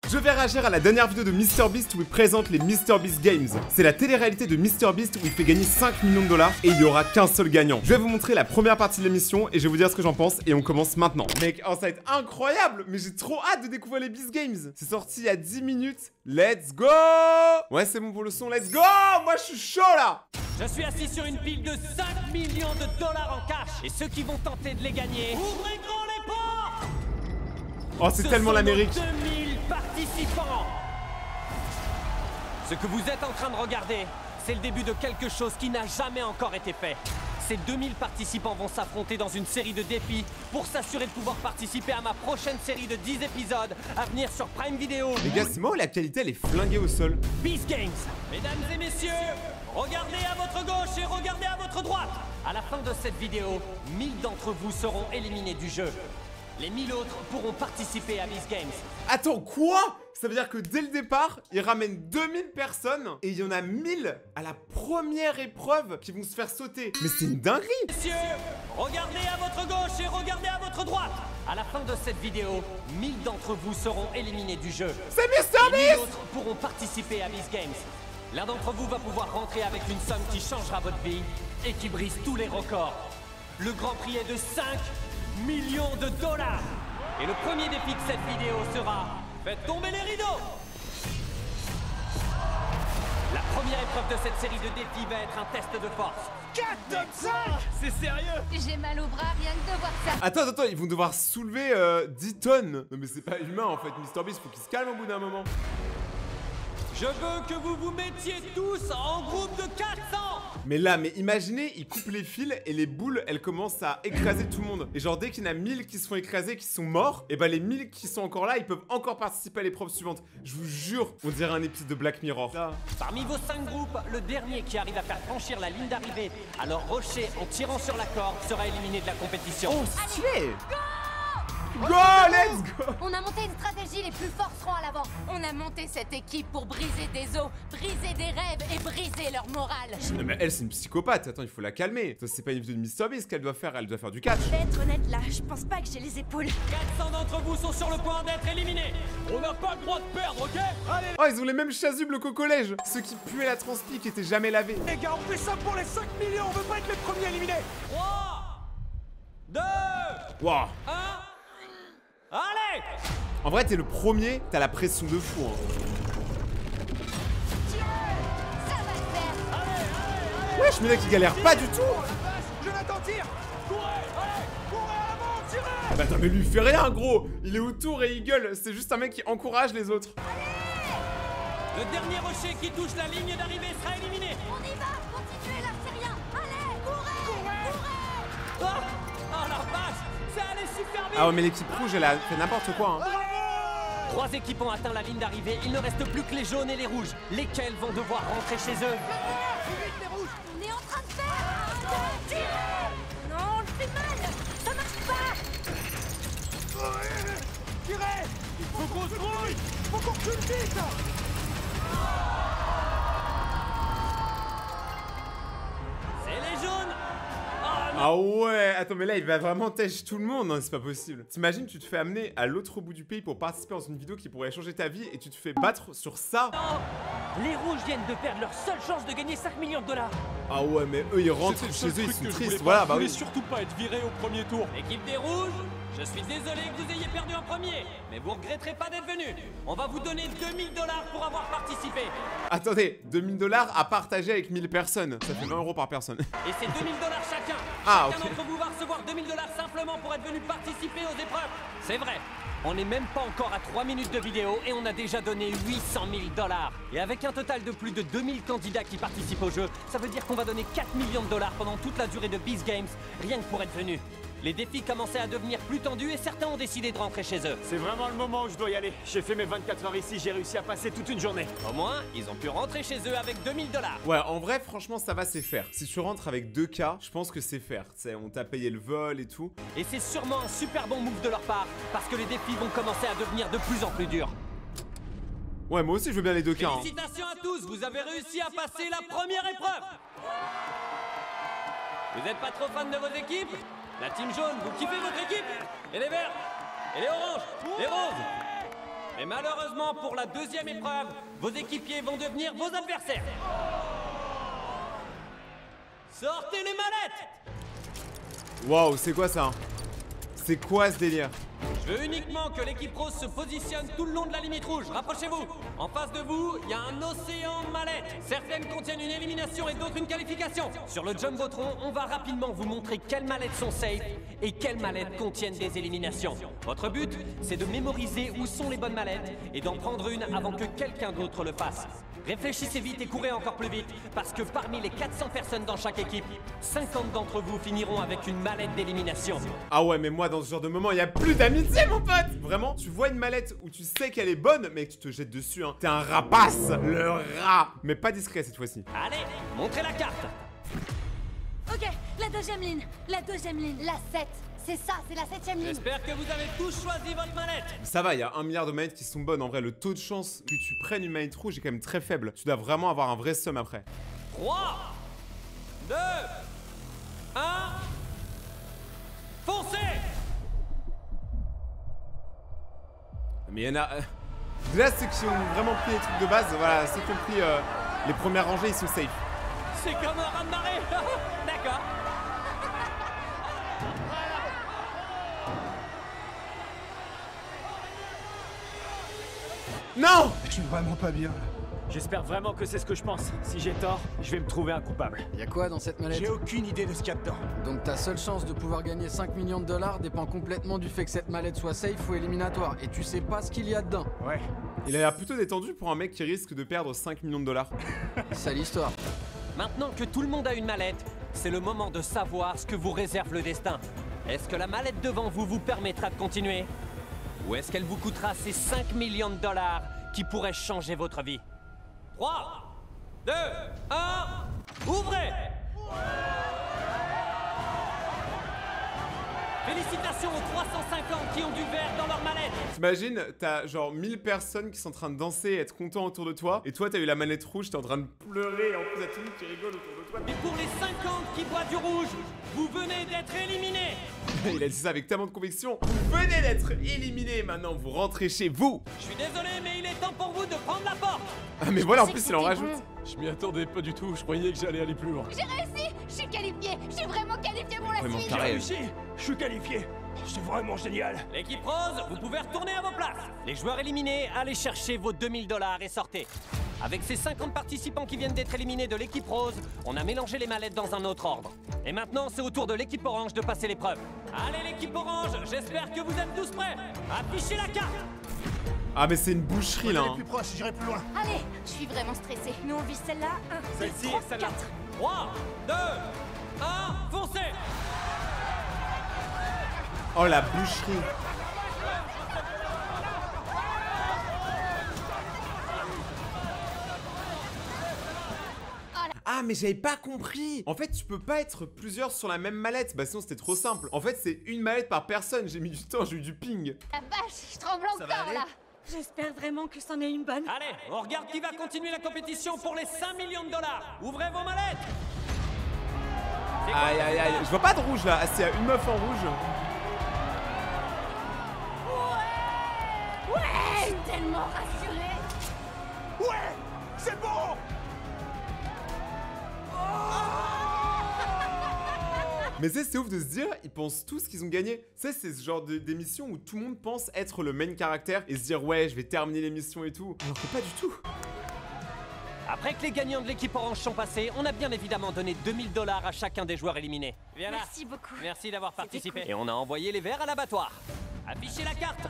Je vais réagir à la dernière vidéo de MrBeast où il présente les MrBeast Games. C'est la télé-réalité de MrBeast où il fait gagner 5 millions de dollars et il n'y aura qu'un seul gagnant. Je vais vous montrer la première partie de l'émission et je vais vous dire ce que j'en pense et on commence maintenant. Mec, oh, ça va être incroyable, mais j'ai trop hâte de découvrir les Beast Games. C'est sorti il y a 10 minutes. Let's go! Ouais, c'est bon pour le son, let's go! Moi, je suis chaud là! Je suis assis sur une pile de 5 millions de dollars en cash. Et ceux qui vont tenter de les gagner, ouvrez grand les portes! Oh, c'est tellement l'Amérique. 2000 participants. Ce que vous êtes en train de regarder, c'est le début de quelque chose qui n'a jamais encore été fait. Ces 2000 participants vont s'affronter dans une série de défis pour s'assurer de pouvoir participer à ma prochaine série de 10 épisodes à venir sur Prime Video. Les gars, c'est moi où la qualité elle est flinguée au sol. Beast Games. Mesdames et messieurs, regardez à votre gauche et regardez à votre droite. À la fin de cette vidéo, 1000 d'entre vous seront éliminés du jeu. Les 1000 autres pourront participer à Beast Games. Attends, quoi? Ça veut dire que dès le départ, ils ramènent 2000 personnes et il y en a 1000 à la première épreuve qui vont se faire sauter. Mais c'est une dinguerie! Messieurs, regardez à votre gauche et regardez à votre droite. À la fin de cette vidéo, 1000 d'entre vous seront éliminés du jeu. C'est Les 1000 MrBeast! autres pourront participer à Beast Games. L'un d'entre vous va pouvoir rentrer avec une somme qui changera votre vie et qui brise tous les records. Le grand prix est de 5 millions de dollars. Et le premier défi de cette vidéo sera... Faites tomber les rideaux. La première épreuve de cette série de défis va être un test de force. 4 tonnes 5. C'est sérieux? J'ai mal au bras rien que de voir ça. Attends, ils vont devoir soulever 10 tonnes. Non mais c'est pas humain en fait, MrBeast, faut qu'il se calme au bout d'un moment. Je veux que vous vous mettiez tous en groupe de 400. Mais là, mais imaginez, ils coupent les fils et les boules, elles commencent à écraser tout le monde. Et genre, dès qu'il y en a 1000 qui se font écraser, qui sont morts, et bah les 1000 qui sont encore là, ils peuvent encore participer à l'épreuve suivante. Je vous jure, on dirait un épisode de Black Mirror. Parmi vos 5 groupes, le dernier qui arrive à faire franchir la ligne d'arrivée à leur rocher en tirant sur la corde sera éliminé de la compétition. Oh, stylé! Go, let's go! On a monté une stratégie, les plus forts seront à l'avant. On a monté cette équipe pour briser des os, briser des rêves et briser leur morale. Non mais elle, c'est une psychopathe. Attends, il faut la calmer. Ça, c'est pas une vidéo de MrBeast qu'elle doit faire. Elle doit faire du catch. Je vais être honnête là, je pense pas que j'ai les épaules. 400 d'entre vous sont sur le point d'être éliminés. On n'a pas le droit de perdre, ok? Allez Oh, ils ont les mêmes chasubles qu'au collège. Ceux qui puaient la transpi, qui étaient jamais lavés. Les gars, on fait ça pour les 5 millions, on veut pas être les premiers éliminés. 3, 2, Waouh. 1... Allez! En vrai, t'es le premier, t'as la pression de fou. Hein. Ça va le faire. Wesh, mais là qui galère pas du tout. Jonathan, tire. Courez, allez, courez à l'avant, tirez. Bah attends, mais lui il fait rien, gros. Il est autour et il gueule. C'est juste un mec qui encourage les autres. Le dernier rocher qui touche la ligne d'arrivée sera éliminé. On y va, continuez là, c'est rien. Allez, courez. Oh la vache! Ça allait super vite! Ah ouais, mais l'équipe rouge, elle a fait n'importe quoi. Hein. 3 équipes ont atteint la ligne d'arrivée. Il ne reste plus que les jaunes et les rouges. Lesquels vont devoir rentrer chez eux? On est en train de faire. Non, on le fait mal. Ça marche pas. Tirez. Il faut qu'on se grouille. Faut qu'on recule vite. C'est les jaunes! Ah ouais, attends, mais là il va vraiment têche tout le monde, hein, c'est pas possible. T'imagines, tu te fais amener à l'autre bout du pays pour participer dans une vidéo qui pourrait changer ta vie et tu te fais battre sur ça. Non! Les rouges viennent de perdre leur seule chance de gagner 5 millions de dollars. Ah ouais, mais eux ils rentrent chez eux, ils sont tristes. Voilà, bah oui. surtout pas être viré au premier tour. Équipe des rouges, je suis désolé que vous ayez perdu en premier, mais vous regretterez pas d'être venus. On va vous donner 2000 dollars pour avoir participé. Attendez, 2000 dollars à partager avec 1000 personnes. Ça fait 20 € par personne. Et c'est 2000 dollars chacun. Ah, Chacun ok. d'entre vous va recevoir 2000 dollars simplement pour être venu participer aux épreuves. C'est vrai. On n'est même pas encore à 3 minutes de vidéo et on a déjà donné 800 000 dollars. Et avec un total de plus de 2000 candidats qui participent au jeu, ça veut dire qu'on va donner 4 millions de dollars pendant toute la durée de Beast Games, rien que pour être venu. Les défis commençaient à devenir plus tendus et certains ont décidé de rentrer chez eux. C'est vraiment le moment où je dois y aller. J'ai fait mes 24 heures ici, j'ai réussi à passer toute une journée. Au moins, ils ont pu rentrer chez eux avec 2000 dollars. Ouais, en vrai, franchement, ça va, c'est faire. Si tu rentres avec 2K, je pense que c'est faire. Tu sais, on t'a payé le vol et tout. Et c'est sûrement un super bon move de leur part, parce que les défis vont commencer à devenir de plus en plus durs. Ouais, moi aussi, je veux bien les 2K. Hein. Félicitations à tous, vous avez réussi à passer la première épreuve. Vous n'êtes pas trop fan de vos équipes? La team jaune, vous kiffez votre équipe? Et les verts? Et les oranges? Les roses? Mais malheureusement, pour la deuxième épreuve, vos équipiers vont devenir vos adversaires. Sortez les mallettes! Waouh, c'est quoi ça? C'est quoi ce délire? Je veux uniquement que l'équipe rose se positionne tout le long de la limite rouge. Rapprochez-vous. En face de vous, il y a un océan de mallettes. Certaines contiennent une élimination et d'autres une qualification. Sur le Jumbotron, on va rapidement vous montrer quelles mallettes sont safe et quelles mallettes contiennent des éliminations. Votre but, c'est de mémoriser où sont les bonnes mallettes et d'en prendre une avant que quelqu'un d'autre le fasse. Réfléchissez vite et courez encore plus vite, parce que parmi les 400 personnes dans chaque équipe, 50 d'entre vous finiront avec une mallette d'élimination. Ah ouais, mais moi dans ce genre de moment, il y a plus d'amitié mon pote. Vraiment, tu vois une mallette où tu sais qu'elle est bonne, mais que tu te jettes dessus, hein. T'es un rapace, le rat. Mais pas discret cette fois-ci. Allez, montrez la carte. Ok, la deuxième ligne. La deuxième ligne. La 7. C'est ça, c'est la 7ème ligne. J'espère que vous avez tous choisi votre mallette. Ça va, il y a 1 milliard de manettes qui sont bonnes. En vrai, le taux de chance que tu prennes une manette rouge est quand même très faible. Tu dois vraiment avoir un vrai seum après. 3, 2, 1, foncez! Mais il y en a... Déjà, ceux qui ont vraiment pris les trucs de base, voilà, ceux qui ont pris les premières rangées, ils sont safe. C'est comme un raz-de-marée. D'accord. Non! Je suis vraiment pas bien. J'espère vraiment que c'est ce que je pense. Si j'ai tort, je vais me trouver un coupable. Y'a quoi dans cette mallette? J'ai aucune idée de ce qu'il y a dedans. Donc ta seule chance de pouvoir gagner 5 millions de dollars dépend complètement du fait que cette mallette soit safe ou éliminatoire. Et tu sais pas ce qu'il y a dedans. Ouais. Il a l'air plutôt détendu pour un mec qui risque de perdre 5 millions de dollars. Sale histoire. Maintenant que tout le monde a une mallette, c'est le moment de savoir ce que vous réserve le destin. Est-ce que la mallette devant vous vous permettra de continuer? Ou est-ce qu'elle vous coûtera ces 5 millions de dollars qui pourraient changer votre vie? 3, 2, 1, ouvrez! Félicitations aux 350 qui ont du verre dans leur mallette. T'imagines, t'as genre 1000 personnes qui sont en train de danser et être contents autour de toi. Et toi, t'as eu la manette rouge, t'es en train de pleurer. En plus, t'as tout le monde qui rigole autour de toi. Et pour les 50 qui boivent du rouge, vous venez d'être éliminés. Il a dit ça avec tellement de conviction. Vous venez d'être éliminés, maintenant vous rentrez chez vous. Je suis désolé, mais il est temps pour vous de prendre la porte. Ah mais voilà, en pensais plus que il en c'était rajoute. bon. Je m'y attendais pas du tout, je croyais que j'allais aller plus loin. J'ai réussi. Je suis qualifiée. Je suis vraiment qualifiée pour la Vraiment suite. carré. J'ai réussi. Je suis qualifié. C'est vraiment génial. L'équipe rose, vous pouvez retourner à vos places. Les joueurs éliminés, allez chercher vos 2000 $ et sortez. Avec ces 50 participants qui viennent d'être éliminés de l'équipe rose, on a mélangé les mallettes dans un autre ordre. Et maintenant, c'est au tour de l'équipe orange de passer l'épreuve. Allez l'équipe orange, j'espère que vous êtes tous prêts. Affichez la carte. Ah mais c'est une boucherie là. Les Hein. plus proches, j'irai plus loin. Allez, je suis vraiment stressée. Nous on vise celle-là. 1, 2, Celle-ci 3, et celle-là. 4. 3, 2, 1, foncez. Oh la boucherie. Ah mais j'avais pas compris. En fait tu peux pas être plusieurs sur la même mallette. Bah sinon c'était trop simple. En fait c'est une mallette par personne. J'ai mis du temps, j'ai eu du ping. La vache, je tremble encore là. J'espère vraiment que c'en est une bonne. Allez, on regarde qui va continuer la compétition pour les 5 millions de $. Ouvrez vos mallettes. C'est quoi, Aïe aïe aïe. Je vois pas de rouge là. Ah c'est une meuf en rouge. Ouais, je suis tellement rassurée. Ouais, c'est bon. Mais c'est ouf de se dire, ils pensent tous qu'ils ont gagné. C'est ce genre d'émission où tout le monde pense être le main caractère et se dire ouais je vais terminer l'émission et tout. Alors que pas du tout. Après que les gagnants de l'équipe orange sont passés, on a bien évidemment donné 2000 $ à chacun des joueurs éliminés. Viens là. Merci beaucoup. Merci d'avoir participé. cool. Et on a envoyé les verres à l'abattoir. Affichez la carte.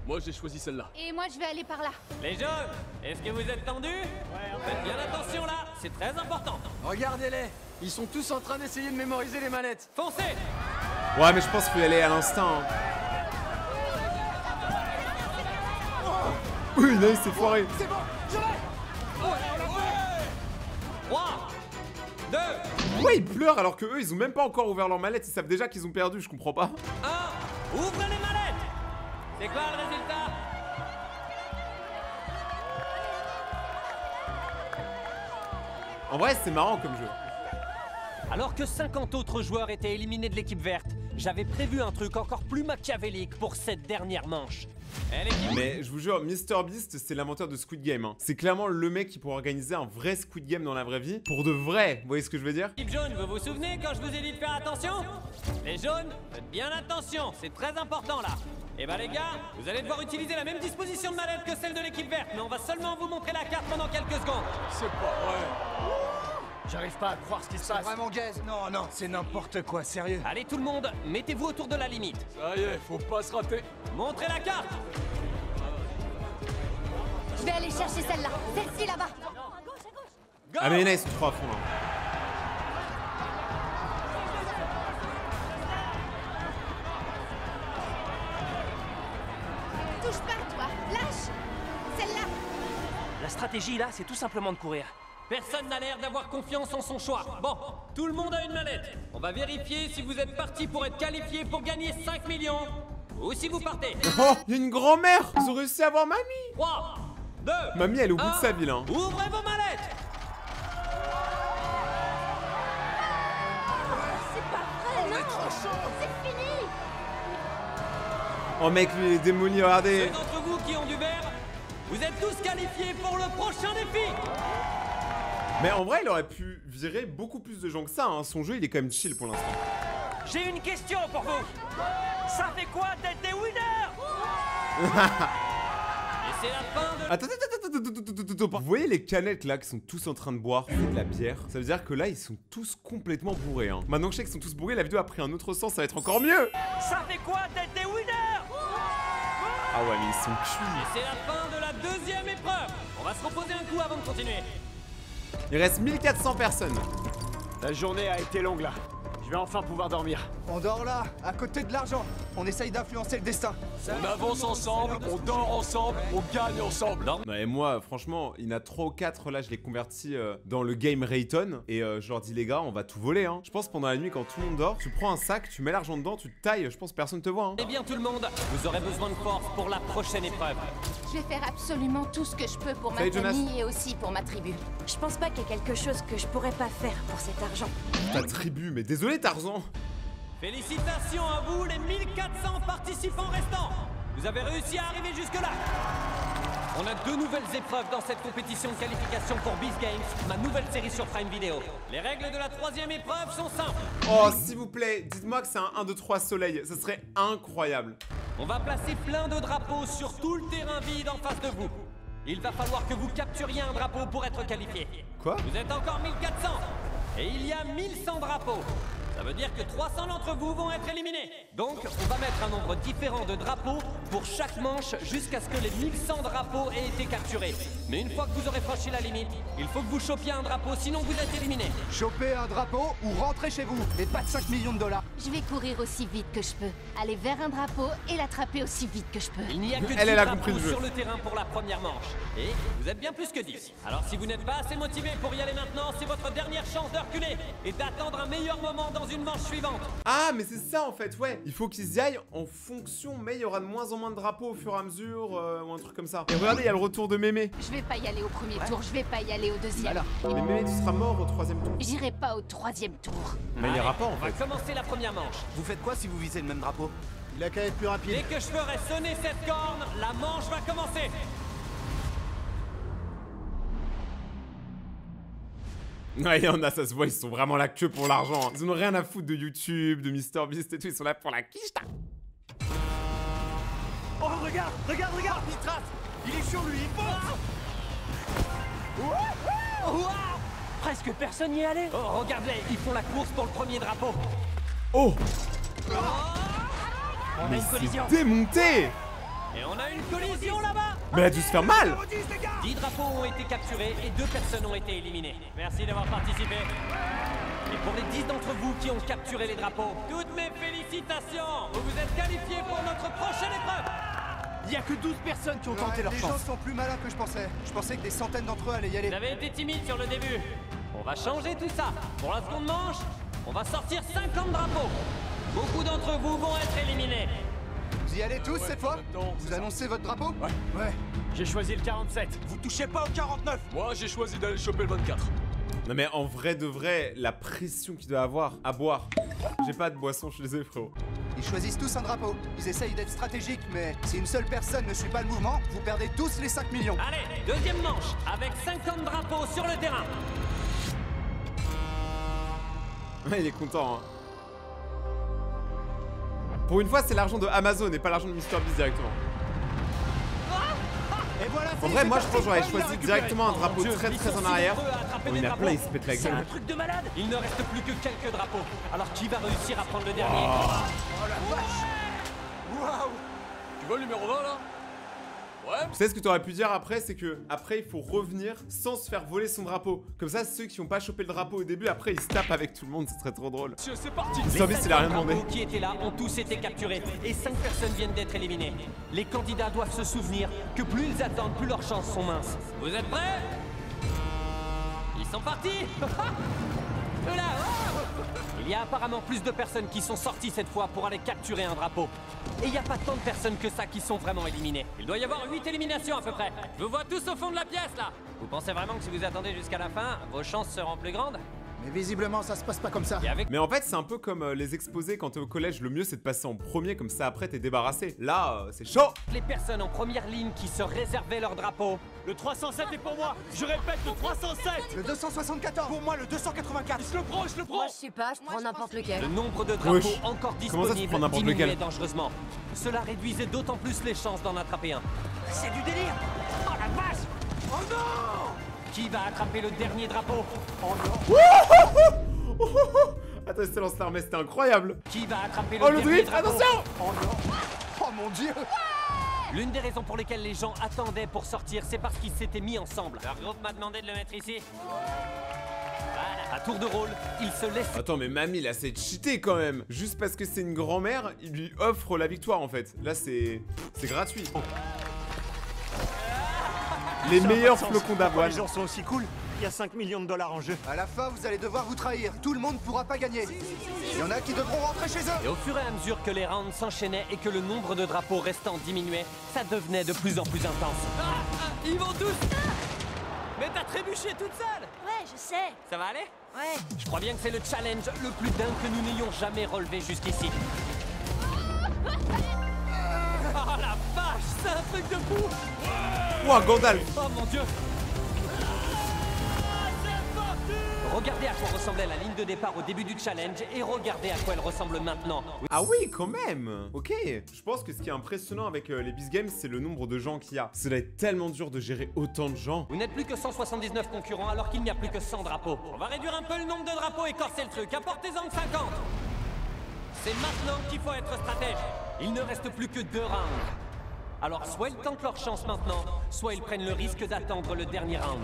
Moi j'ai choisi celle-là. Et moi je vais aller par là. Les jeunes, est-ce que vous êtes tendus? Faites bien attention là, c'est très important. Regardez-les. Ils sont tous en train d'essayer de mémoriser les mallettes. Foncez. Ouais mais je pense qu'il faut y aller à l'instinct. Hein. Oui là il s'est foiré. C'est bon, je l'ai. 3, 2, Ouais ils pleurent alors que eux ils ont même pas encore ouvert leur mallette. Ils savent déjà qu'ils ont perdu, je comprends pas. 1, ouvrez les mallettes. C'est quoi le résultat? En vrai c'est marrant comme jeu. Alors que 50 autres joueurs étaient éliminés de l'équipe verte, j'avais prévu un truc encore plus machiavélique pour cette dernière manche. Mais je vous jure, MrBeast, c'est l'inventeur de Squid Game. Hein. C'est clairement le mec qui pourrait organiser un vrai Squid Game dans la vraie vie. Pour de vrai, vous voyez ce que je veux dire? L'équipe jaune, vous vous souvenez quand je vous ai dit de faire attention? Les jaunes, faites bien attention, c'est très important là. Et bah les gars, vous allez devoir utiliser la même disposition de manette que celle de l'équipe verte, mais on va seulement vous montrer la carte pendant quelques secondes. C'est pas vrai. J'arrive pas à croire ce qui se passe. Vraiment gaze. Non, non, c'est n'importe quoi, sérieux. Allez tout le monde, mettez-vous autour de la limite. Ça y est, faut pas se rater. Montrez la carte. Je vais aller chercher celle-là. Celle-ci là-bas. Go. Ah mais là, ils sont trop à fond là. Touche pas, toi. Lâche. Celle-là. La stratégie là, c'est tout simplement de courir. Personne n'a l'air d'avoir confiance en son choix. Bon, tout le monde a une manette. On va vérifier si vous êtes parti pour être qualifié pour gagner 5 millions ou si vous partez. Oh, il y a une grand-mère. Ils ont réussi à avoir mamie. 3, 2, Mamie, elle est au bout de 1. sa vie là. Hein. Ouvrez vos mallettes. C'est pas vrai, non. C'est fini. Oh mec, lui, il est démoli, Ceux regardez. d'entre vous qui ont du verre, vous êtes tous qualifiés pour le prochain défi. Mais en vrai, il aurait pu virer beaucoup plus de gens que ça. Hein. Son jeu, il est quand même chill pour l'instant. J'ai une question pour vous. Ça fait quoi d'être des winners? Et c'est la fin de... Attends. Vous voyez les canettes là qui sont tous en train de boire de la bière? Ça veut dire que là, ils sont tous complètement bourrés. Hein. Maintenant que je sais qu'ils sont tous bourrés, la vidéo a pris un autre sens, ça va être encore mieux. Ça fait quoi d'être des winners? Ah ouais, mais ils sont cuits. Et c'est la fin de la deuxième épreuve. On va se reposer un coup avant de continuer. Il reste 1400 personnes. La journée a été longue là. Je vais enfin pouvoir dormir. On dort là, à côté de l'argent. On essaye d'influencer le destin. On avance ensemble, on dort ensemble, on gagne ensemble. Ouais, et moi, franchement, il y en a 3 ou 4 là, je les convertis dans le game Rayton. Et je leur dis, les gars, on va tout voler. Hein. Je pense pendant la nuit, quand tout le monde dort, tu prends un sac, tu mets l'argent dedans, tu te tailles. Je pense que personne te voit. Hein. Eh bien tout le monde, vous aurez besoin de force pour la prochaine épreuve. Je vais faire absolument tout ce que je peux pour ma Salut, Jonas. famille et aussi pour ma tribu. Je pense pas qu'il y ait quelque chose que je pourrais pas faire pour cet argent. Ta tribu, mais désolé, Tarzan. Félicitations à vous les 1400 participants restants. Vous avez réussi à arriver jusque-là. On a 2 nouvelles épreuves dans cette compétition de qualification pour Beast Games, ma nouvelle série sur Prime Video. Les règles de la 3e épreuve sont simples. Oh, s'il vous plaît, dites-moi que c'est un 1, 2, 3 soleil. Ça serait incroyable. On va placer plein de drapeaux sur tout le terrain vide en face de vous. Il va falloir que vous capturiez un drapeau pour être qualifié. Quoi? Vous êtes encore 1400 et il y a 1100 drapeaux. Ça veut dire que 300 d'entre vous vont être éliminés. Donc, on va mettre un nombre différent de drapeaux pour chaque manche jusqu'à ce que les 1100 drapeaux aient été capturés. Mais une fois que vous aurez franchi la limite, il faut que vous chopiez un drapeau, sinon vous êtes éliminés. Choper un drapeau ou rentrer chez vous. Mais pas de 5 millions de dollars. Je vais courir aussi vite que je peux, aller vers un drapeau et l'attraper aussi vite que je peux. Il n'y a que 10 Elle a compris drapeaux le jeu. sur le terrain pour la première manche. Et vous êtes bien plus que 10. Alors si vous n'êtes pas assez motivé pour y aller maintenant, c'est votre dernière chance de reculer et d'attendre un meilleur moment dans une manche suivante. Ah, mais c'est ça en fait, ouais. Il faut qu'ils y aillent en fonction, mais il y aura de moins en moins de drapeaux au fur et à mesure, ou un truc comme ça. Et regardez, il y a le retour de Mémé. Je vais pas y aller au premier tour, je vais pas y aller au deuxième. Mais Mémé, tu seras mort au 3e tour. J'irai pas au 3e tour. Mais il ira pas en On va fait. commencer la première manche. Vous faites quoi si vous visez le même drapeau? Il a qu'à être plus rapide. Dès que je ferai sonner cette corne, la manche va commencer. Ouais, il y en a, ça se voit, ils sont vraiment là que pour l'argent. Ils en ont rien à foutre de YouTube, de MrBeast et tout, ils sont là pour la quicheta. Oh, regarde, regarde, regarde. Nitras, il est sur lui, il fonce. Waouh! Presque personne n'y est allé. Oh, regarde-les, ils font la course pour le premier drapeau. Oh, On a mais une collision. c'est démonté. Et on a une collision là-bas. Mais elle a dû se faire mal. 10 drapeaux ont été capturés et 2 personnes ont été éliminées. Merci d'avoir participé. Et pour les 10 d'entre vous qui ont capturé les drapeaux, toutes mes félicitations. Vous vous êtes qualifiés pour notre prochaine épreuve. Il y a que 12 personnes qui ont tenté leur Les gens chance. sont plus malins que je pensais. Je pensais que des centaines d'entre eux allaient y aller. Vous avez été timide sur le début. On va changer tout ça. Pour la seconde manche, on va sortir 50 drapeaux. Beaucoup d'entre vous vont être éliminés. Vous y allez tous cette fois? Vous annoncez votre drapeau? Ouais. J'ai choisi le 47. Vous touchez pas au 49. Moi, j'ai choisi d'aller choper le 24. Non mais en vrai de vrai, la pression qu'il doit avoir à boire. J'ai pas de boisson, je suis désolé frérot. Ils choisissent tous un drapeau. Ils essayent d'être stratégiques, mais si une seule personne ne suit pas le mouvement, vous perdez tous les 5 millions. Allez, deuxième manche, avec 50 drapeaux sur le terrain. Ouais, il est content, hein. Pour une fois, c'est l'argent de Amazon et pas l'argent de MrBeast directement. Et voilà, En vrai, moi je pense que j'aurais choisi directement un drapeau très en arrière. Oh, il y en a plein, il se pète la C'est gueule. un truc de malade. Il ne reste plus que quelques drapeaux. Alors qui va réussir à prendre le dernier? Oh la vache. Waouh. Tu vois le numéro 20 là? Ouais. Tu sais ce que tu aurais pu dire après, c'est que après il faut revenir sans se faire voler son drapeau. Comme ça, ceux qui n'ont pas chopé le drapeau au début, après ils se tapent avec tout le monde, ce serait trop drôle. C'est parti. MrBeast il a rien demandé. Les qui étaient là ont tous été capturés et 5 personnes viennent d'être éliminées. Les candidats doivent se souvenir que plus ils attendent, plus leurs chances sont minces. Vous êtes prêts? Ils sont partis. Là, oh. Il y a apparemment plus de personnes qui sont sorties cette fois pour aller capturer un drapeau. Et il n'y a pas tant de personnes que ça qui sont vraiment éliminées. Il doit y avoir 8 éliminations à peu près. Je vous vois tous au fond de la pièce là. Vous pensez vraiment que si vous attendez jusqu'à la fin, vos chances seront plus grandes? Mais visiblement, ça se passe pas comme ça. Et avec Mais en fait, c'est un peu comme les exposés quand t'es au collège. Le mieux, c'est de passer en premier, comme ça après t'es débarrassé. Là, c'est chaud. les personnes en première ligne qui se réservaient leur drapeau. Le 307 est pour moi. Je répète, le 307. Le 274. Pour moi, le 284. Je le prends. Moi, je sais pas, je prends n'importe lequel. Le nombre de drapeaux Wesh. encore Comment ça, tu disponibles prends n'importe diminuait lequel dangereusement. Cela réduisait d'autant plus les chances d'en attraper un. C'est du délire. Oh la vache. Oh non. Qui va attraper le dernier drapeau? Attends, c'est lance l'armée, c'était incroyable. Qui va attraper le Oh le dernier drift, drapeau? attention. Oh mon dieu. L'une des raisons pour lesquelles les gens attendaient pour sortir, c'est parce qu'ils s'étaient mis ensemble. Leur groupe m'a demandé de le mettre ici. Voilà. À tour de rôle, ils se laissent. Attends, mais mamie, là, c'est cheaté quand même. Juste parce que c'est une grand-mère, il lui offre la victoire en fait. Là, c'est gratuit. Les meilleurs flocons d'avoine. Les gens sont aussi cool. Il y a 5 millions de dollars en jeu. À la fin, vous allez devoir vous trahir. Tout le monde pourra pas gagner. Il y en a qui devront rentrer chez eux. Et au fur et à mesure que les rounds s'enchaînaient et que le nombre de drapeaux restants diminuait, ça devenait de plus en plus intense. Ils vont tous. Mais t'as trébuché toute seule. Ouais, je sais. Ça va aller? Ouais. Je crois bien que c'est le challenge le plus dingue que nous n'ayons jamais relevé jusqu'ici. Oh la vache, c'est un truc de fou! Ouah, Gandalf. Oh mon dieu! Regardez à quoi ressemblait la ligne de départ au début du challenge et regardez à quoi elle ressemble maintenant. Ah oui, quand même. Ok. Je pense que ce qui est impressionnant avec les Beast Games, c'est le nombre de gens qu'il y a. Ça doit être tellement dur de gérer autant de gens. Vous n'êtes plus que 179 concurrents alors qu'il n'y a plus que 100 drapeaux. On va réduire un peu le nombre de drapeaux et corser le truc. Apportez-en 50. C'est maintenant qu'il faut être stratège. Il ne reste plus que 2 rounds. Alors soit ils tentent leur chance maintenant, soit ils prennent le risque d'attendre le dernier round.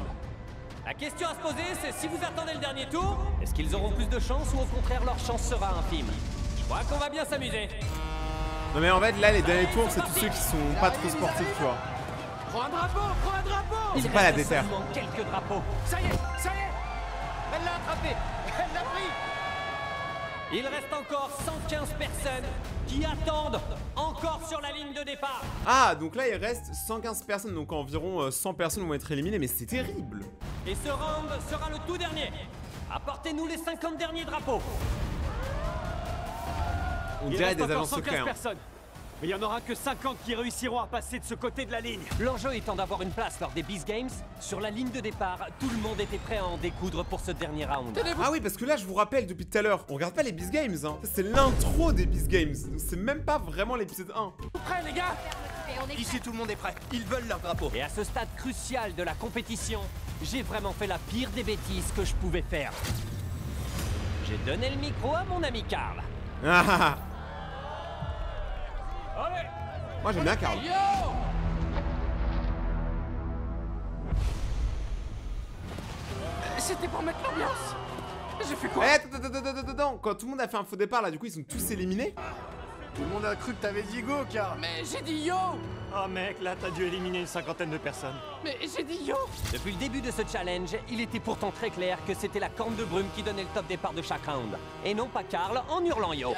La question à se poser, c'est si vous attendez le dernier tour, est-ce qu'ils auront plus de chance ou au contraire leur chance sera infime? Je crois qu'on va bien s'amuser. Non mais en fait, là, les derniers tours, c'est tous ceux qui sont pas trop sportifs, tu vois. Prends un drapeau. C'est pas la déterre. Seulement quelques drapeaux. Ça y est. Elle l'a attrapé. Elle l'a pris. Il reste encore 115 personnes qui attendent encore sur la ligne de départ. Ah, donc là, il reste 115 personnes, donc environ 100 personnes vont être éliminées, mais c'est terrible. Et ce round sera le tout dernier. Apportez-nous les 50 derniers drapeaux. On Il dirait reste des encore agents 115 secrets. Hein. personnes. Mais il y en aura que 50 qui réussiront à passer de ce côté de la ligne. L'enjeu étant d'avoir une place lors des Beast Games, sur la ligne de départ, tout le monde était prêt à en découdre pour ce dernier round. Ah oui, parce que là, je vous rappelle depuis tout à l'heure, on regarde pas les Beast Games, hein. Ça, c'est l'intro des Beast Games. Donc c'est même pas vraiment l'épisode 1. Prêt les gars. Et on est Ici, tout le monde est prêt. Ils veulent leur drapeau. Et à ce stade crucial de la compétition, j'ai vraiment fait la pire des bêtises que je pouvais faire. J'ai donné le micro à mon ami Karl. Ah, ah, ah. Allez. Moi, j'aime bien Karl. C'était pour mettre l'ambiance. J'ai fait Eh, quoi? attends. Quand tout le monde a fait un faux départ, là, du coup, ils sont tous éliminés. Tout le monde a cru que t'avais dit go, car. Mais j'ai dit yo. Oh mec, là t'as dû éliminer une cinquantaine de personnes. Mais j'ai dit yo. Depuis le début de ce challenge, il était pourtant très clair que c'était la corne de brume qui donnait le top départ de chaque round. Et non pas Karl en hurlant yo.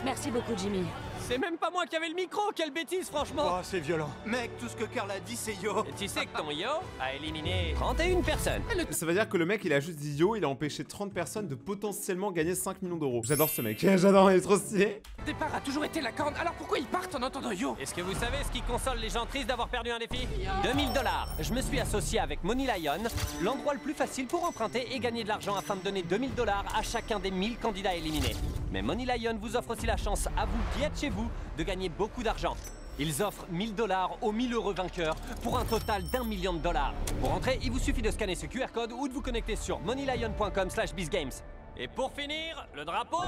Merci beaucoup, Jimmy. C'est même pas moi qui avais le micro, quelle bêtise franchement. Oh, c'est violent. Mec, tout ce que Carl a dit, c'est yo. Et tu sais que ton yo a éliminé 31 personnes. Ça veut dire que le mec il a juste dit yo, il a empêché 30 personnes de potentiellement gagner 5 millions d'euros. J'adore ce mec, j'adore, il est trop stylé. Le départ a toujours été la corne, alors pourquoi ils partent en entendant yo? Est-ce que vous savez ce qui console les gens tristes d'avoir perdu un défi? 2000 $. Je me suis associé avec Money Lion, l'endroit le plus facile pour emprunter et gagner de l'argent afin de donner 2000 $ à chacun des 1000 candidats éliminés. Mais Money Lion vous offre aussi la chance, à vous qui êtes chez vous, de gagner beaucoup d'argent. Ils offrent 1000 $ aux 1000 heureux vainqueurs pour un total d'1 million de dollars. Pour entrer, il vous suffit de scanner ce QR code ou de vous connecter sur moneylion.com/bizgames. Et pour finir, le drapeau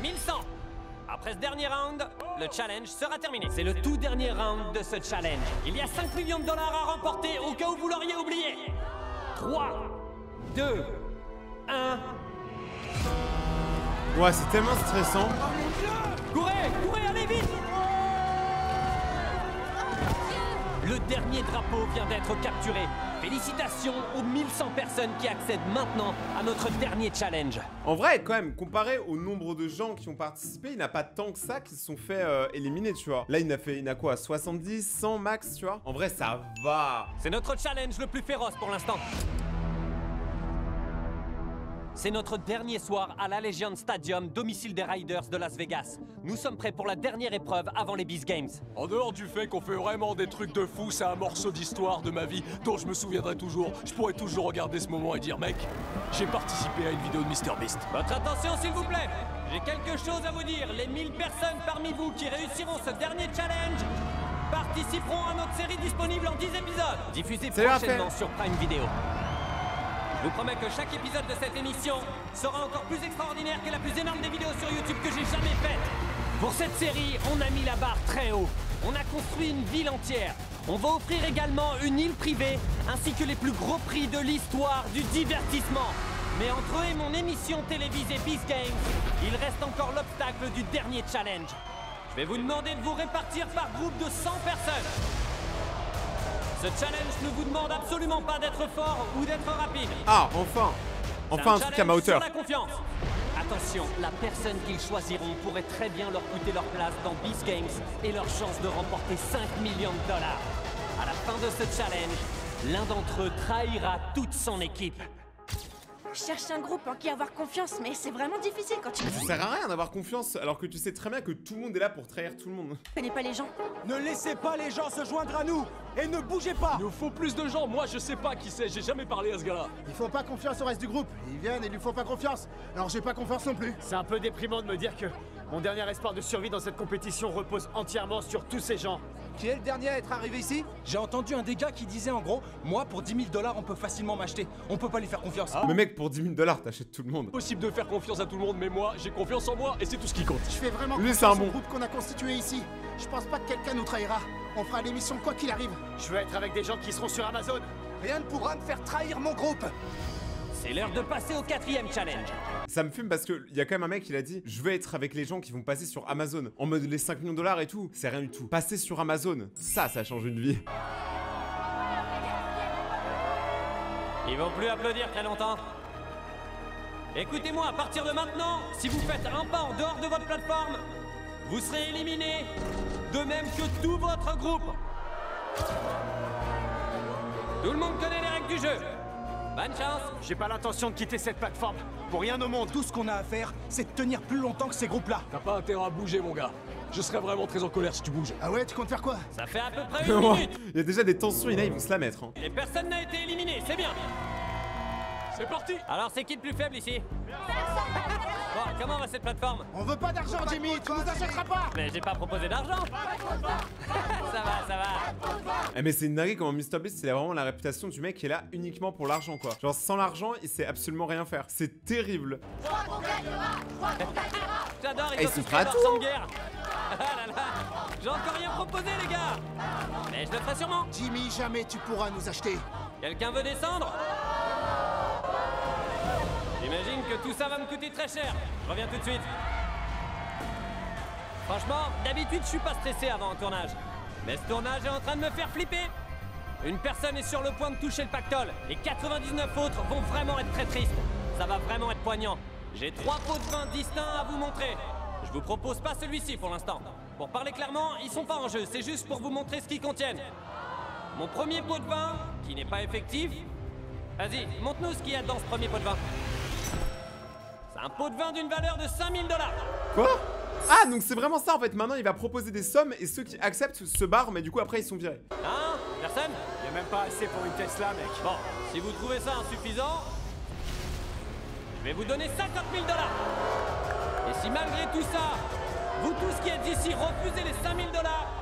1100. Après ce dernier round, le challenge sera terminé. C'est le tout dernier round de ce challenge. Il y a 5 millions de dollars à remporter au cas où vous l'auriez oublié. 3, 2, 1... Ouais, c'est tellement stressant. Courez, courez, allez vite! Le dernier drapeau vient d'être capturé. Félicitations aux 1100 personnes qui accèdent maintenant à notre dernier challenge. En vrai, quand même, comparé au nombre de gens qui ont participé, il n'a pas tant que ça qui se sont fait éliminer, tu vois. Là, il a quoi, 70, 100 max, tu vois. En vrai, ça va. C'est notre challenge le plus féroce pour l'instant. C'est notre dernier soir à l'Allegiant Stadium, domicile des Riders de Las Vegas. Nous sommes prêts pour la dernière épreuve avant les Biz Games. En dehors du fait qu'on fait vraiment des trucs de fou, c'est un morceau d'histoire de ma vie dont je me souviendrai toujours. Je pourrais toujours regarder ce moment et dire, mec, j'ai participé à une vidéo de MrBeast. Votre attention s'il vous plaît. J'ai quelque chose à vous dire. Les 1000 personnes parmi vous qui réussiront ce dernier challenge participeront à notre série disponible en 10 épisodes. Diffusée prochainement sur Prime Video. Je vous promets que chaque épisode de cette émission sera encore plus extraordinaire que la plus énorme des vidéos sur YouTube que j'ai jamais faite. Pour cette série, on a mis la barre très haut. On a construit une ville entière. On va offrir également une île privée, ainsi que les plus gros prix de l'histoire du divertissement. Mais entre eux et mon émission télévisée Biz Games, il reste encore l'obstacle du dernier challenge. Je vais vous demander de vous répartir par groupe de 100 personnes. Ce challenge ne vous demande absolument pas d'être fort ou d'être rapide. Ah, enfin. Enfin un truc à ma hauteur. Sur la confiance. Attention, la personne qu'ils choisiront pourrait très bien leur coûter leur place dans Biz Games et leur chance de remporter 5 millions de dollars. À la fin de ce challenge, l'un d'entre eux trahira toute son équipe. Je cherche un groupe en qui avoir confiance, mais c'est vraiment difficile quand tu... Ça sert à rien d'avoir confiance alors que tu sais très bien que tout le monde est là pour trahir tout le monde. Je connais pas les gens. Ne laissez pas les gens se joindre à nous et ne bougez pas. Il nous faut plus de gens, moi je sais pas qui c'est, j'ai jamais parlé à ce gars-là. Ils font pas confiance au reste du groupe, ils viennent et ils lui font pas confiance. Alors j'ai pas confiance non plus. C'est un peu déprimant de me dire que mon dernier espoir de survie dans cette compétition repose entièrement sur tous ces gens. Qui est le dernier à être arrivé ici? J'ai entendu un des gars qui disait en gros, moi pour 10 000 $, on peut facilement m'acheter. On peut pas lui faire confiance. Mais mec, pour 10 000 $, t'achètes tout le monde. Possible de faire confiance à tout le monde, mais moi j'ai confiance en moi et c'est tout ce qui compte. Je fais vraiment Lui, confiance c'est un au bon. groupe qu'on a constitué ici. Je pense pas que quelqu'un nous trahira. On fera l'émission quoi qu'il arrive. Je veux être avec des gens qui seront sur Amazon. Rien ne pourra me faire trahir mon groupe. C'est l'heure de passer au 4e challenge. Ça me fume parce que y a quand même un mec qui a dit je veux être avec les gens qui vont passer sur Amazon. En mode les 5 millions de dollars et tout. C'est rien du tout. Passer sur Amazon, ça change une vie. Ils vont plus applaudir très longtemps. Écoutez-moi, à partir de maintenant, si vous faites un pas en dehors de votre plateforme, vous serez éliminé, de même que tout votre groupe. Tout le monde connaît les règles du jeu. Bonne chance. J'ai pas l'intention de quitter cette plateforme. Pour rien au monde. Tout ce qu'on a à faire, c'est de tenir plus longtemps que ces groupes-là. T'as pas intérêt à bouger mon gars. Je serais vraiment très en colère si tu bouges. Ah ouais, tu comptes faire quoi? Ça fait à peu près 1 minute. Il y a déjà des tensions, ils vont se la mettre. Hein. Et personne n'a été éliminé, c'est bien. C'est parti. Alors c'est qui le plus faible ici? Bon, comment va cette plateforme? On veut pas d'argent, Jimmy, tu nous achèteras pas. Mais j'ai pas proposé d'argent. Ça va. Eh mais c'est une dinguerie comment MrBeast il a vraiment la réputation du mec qui est là uniquement pour l'argent quoi. Genre sans l'argent il sait absolument rien faire. C'est terrible. J'adore, ils ont sont tous prêts à leur tout. sang de guerre. Ah là là, j'ai encore rien proposé les gars. Mais je le ferai sûrement. Jimmy, jamais tu pourras nous acheter. Quelqu'un veut descendre? J'imagine que tout ça va me coûter très cher. Je reviens tout de suite. Franchement, d'habitude, je suis pas stressé avant un tournage. Mais ce tournage est en train de me faire flipper. Une personne est sur le point de toucher le pactole et 99 autres vont vraiment être très tristes. Ça va vraiment être poignant. J'ai 3 pots de vin distincts à vous montrer. Je vous propose pas celui-ci pour l'instant. Pour parler clairement, ils sont pas en jeu, c'est juste pour vous montrer ce qu'ils contiennent. Mon premier pot de vin, qui n'est pas effectif. Vas-y, montre-nous ce qu'il y a dans ce premier pot de vin. C'est un pot de vin d'une valeur de 5000 $. Quoi? Ah, donc c'est vraiment ça en fait. Maintenant, il va proposer des sommes et ceux qui acceptent se barrent, mais du coup, après, ils sont virés. Hein? Personne? Y a même pas assez pour une Tesla, mec. Bon, si vous trouvez ça insuffisant, je vais vous donner 50 000 $. Et si malgré tout ça, vous tous qui êtes ici refusez les 5 000 $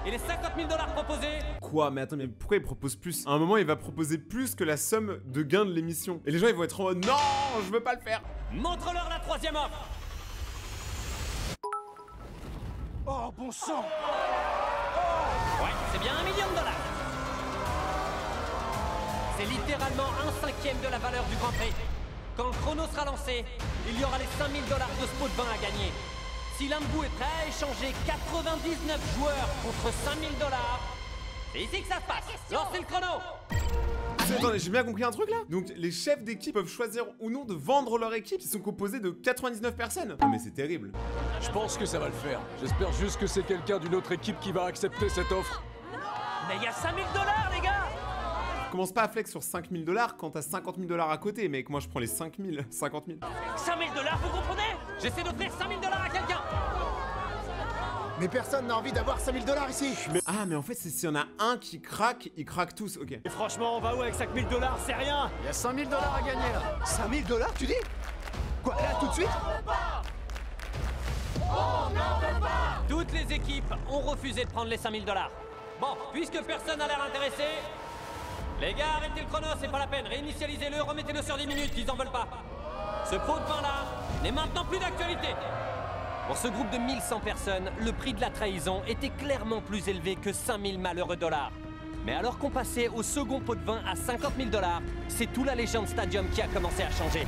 et les 50 000 $ proposés... Quoi? Mais attends, mais pourquoi il propose plus? À un moment, il va proposer plus que la somme de gain de l'émission. Et les gens, ils vont être en mode non, je veux pas le faire. Montre-leur la troisième offre. Oh, bon sang! Ouais, c'est bien 1 million $. C'est littéralement 1/5 de la valeur du Grand Prix. Quand le chrono sera lancé, il y aura les 5 000 $ de ce pot de vin à gagner. Si l'un de vous est prêt à échanger 99 joueurs contre 5 000 $, c'est ici que ça se passe. Lancez le chrono. Attendez, j'ai bien compris un truc là? Donc les chefs d'équipe peuvent choisir ou non de vendre leur équipe. Ils sont composés de 99 personnes. Ah mais c'est terrible. Je pense que ça va le faire. J'espère juste que c'est quelqu'un d'une autre équipe qui va accepter cette offre. Mais il y a 5 000 $, les gars! Commence pas à flex sur 5 000 $ quand t'as 50 000 $ à côté, mec. Moi je prends les 5 000, 50 000. 5 000 $, vous comprenez? J'essaie d'offrir 5 000 $ à quelqu'un. Mais personne n'a envie d'avoir 5 000 $ ici. Ah mais en fait c'est s'il y en a un qui craque, ils craquent tous, ok. Et franchement, on va où avec 5 000 $? C'est rien. Il y a 5 000 $ à gagner là. 5 000 $, tu dis? Quoi, là, tout de suite? Toutes les équipes ont refusé de prendre les 5 000 $. Bon, puisque personne n'a l'air intéressé, les gars, arrêtez le chrono, c'est pas la peine. Réinitialisez-le, remettez-le sur 10 minutes, ils en veulent pas. Ce pot de vin-là n'est maintenant plus d'actualité. Pour ce groupe de 1100 personnes, le prix de la trahison était clairement plus élevé que 5000 malheureux $. Mais alors qu'on passait au second pot de vin à 50 000 $, c'est tout la Legend Stadium qui a commencé à changer.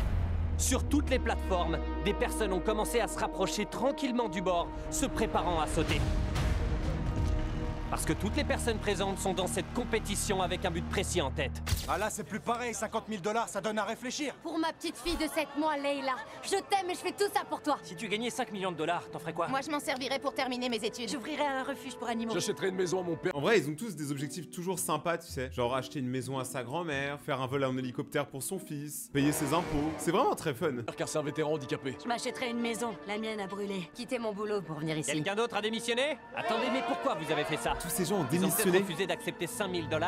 Sur toutes les plateformes, des personnes ont commencé à se rapprocher tranquillement du bord, se préparant à sauter. Parce que toutes les personnes présentes sont dans cette compétition avec un but précis en tête. Ah là, c'est plus pareil, 50 000 $, ça donne à réfléchir. Pour ma petite fille de 7 mois, Leila, je t'aime et je fais tout ça pour toi. Si tu gagnais 5 millions de $, t'en ferais quoi? Moi, je m'en servirais pour terminer mes études. J'ouvrirais un refuge pour animaux. J'achèterai une maison à mon père. En vrai, ils ont tous des objectifs toujours sympas, tu sais. Genre acheter une maison à sa grand-mère, faire un vol en hélicoptère pour son fils, payer ses impôts. C'est vraiment très fun. Car c'est un vétéran handicapé. Je m'achèterais une maison, la mienne a brûlé. Quitter mon boulot pour venir ici. Quelqu'un d'autre a démissionné? Attendez, mais pourquoi vous avez fait ça? Tous ces gens ont Ils ont démissionné. peut-être refusé d'accepter 5 000 $.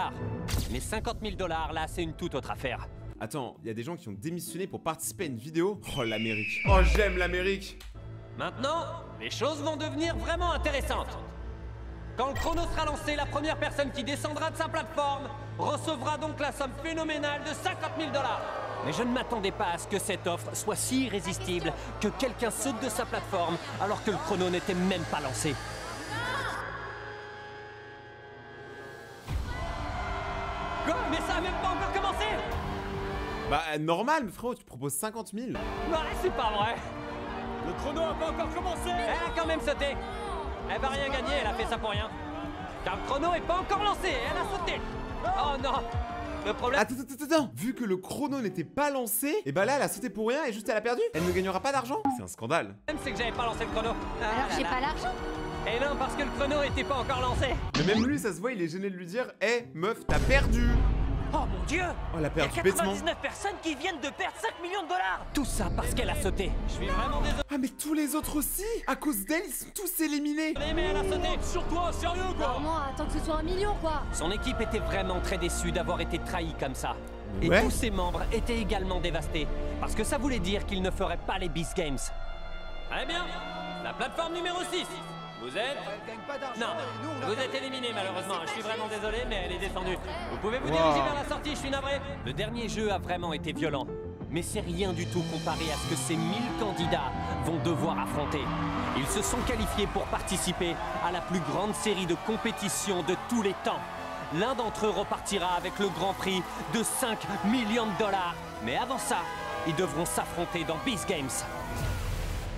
Mais 50 000 $, là, c'est une toute autre affaire. Attends, il y a des gens qui ont démissionné pour participer à une vidéo. Oh l'Amérique. Oh j'aime l'Amérique. Maintenant, les choses vont devenir vraiment intéressantes. Quand le chrono sera lancé, la première personne qui descendra de sa plateforme recevra donc la somme phénoménale de 50 000 $. Mais je ne m'attendais pas à ce que cette offre soit si irrésistible que quelqu'un saute de sa plateforme alors que le chrono n'était même pas lancé. Quoi? Mais ça a même pas encore commencé! Bah normal, mais frérot, tu proposes 50 000. Ouais, c'est pas vrai. Le chrono a pas encore commencé. Elle a quand même sauté. Elle va rien gagner, elle a fait ça pour rien. Car le chrono est pas encore lancé, elle a sauté. Oh non. Le problème... Attends. Vu que le chrono n'était pas lancé, et bah là, elle a sauté pour rien et juste elle a perdu. Elle ne gagnera pas d'argent. C'est un scandale. Le problème, c'est que j'avais pas lancé le chrono. Alors j'ai pas l'argent. Et non, parce que le chrono était pas encore lancé. Mais même lui, ça se voit, il est gêné de lui dire hé, meuf, t'as perdu. Oh mon dieu! Oh, elle a Il y a perdu bêtement. 99 personnes qui viennent de perdre 5 millions de $. Tout ça parce qu'elle a sauté. Je suis vraiment désolé, Ah mais tous les autres aussi. À cause d'elle, ils sont tous éliminés. mais elle a sauté. Sur toi, sérieux Bah, au quoi? moins, attends que ce soit 1 million, quoi. Son équipe était vraiment très déçue d'avoir été trahie comme ça. Et Ouais. tous ses membres étaient également dévastés. Parce que ça voulait dire qu'ils ne feraient pas les Beast Games. Très bien. La plateforme numéro 6. Vous êtes... Elle gagne pas d'argent. Non, et nous, on a vous pas êtes éliminé malheureusement. Je suis vraiment désolé, mais elle est descendue. Vous pouvez vous Wow. diriger vers la sortie, je suis navré. Le dernier jeu a vraiment été violent. Mais c'est rien du tout comparé à ce que ces 1000 candidats vont devoir affronter. Ils se sont qualifiés pour participer à la plus grande série de compétitions de tous les temps. L'un d'entre eux repartira avec le grand prix de 5 millions de $. Mais avant ça, ils devront s'affronter dans Beast Games.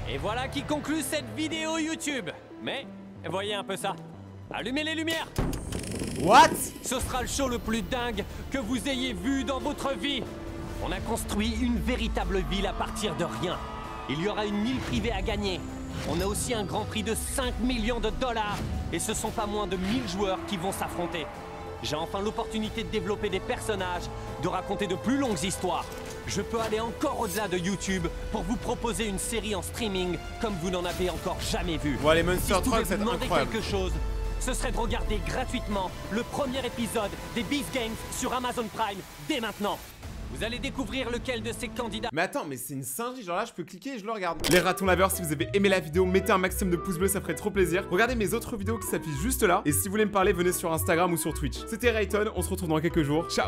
Et voilà qui conclut cette vidéo YouTube. Mais, voyez un peu ça. Allumez les lumières. What? Ce sera le show le plus dingue que vous ayez vu dans votre vie. On a construit une véritable ville à partir de rien. Il y aura une île privée à gagner, On a aussi un grand prix de 5 millions de dollars. Et ce sont pas moins de 1000 joueurs qui vont s'affronter. J'ai enfin l'opportunité de développer des personnages, de raconter de plus longues histoires. Je peux aller encore au-delà de YouTube pour vous proposer une série en streaming comme vous n'en avez encore jamais vu. Bon, les Monster Truck, c'est demander incroyable. quelque chose, ce serait de regarder gratuitement le premier épisode des Beast Games sur Amazon Prime dès maintenant. Vous allez découvrir lequel de ces candidats... Mais attends, mais c'est une singerie, genre là je peux cliquer et je le regarde. Les ratons laveurs, si vous avez aimé la vidéo, mettez un maximum de pouces bleus, ça ferait trop plaisir. Regardez mes autres vidéos qui s'affichent juste là. Et si vous voulez me parler, venez sur Instagram ou sur Twitch. C'était Rayton, on se retrouve dans quelques jours. Ciao.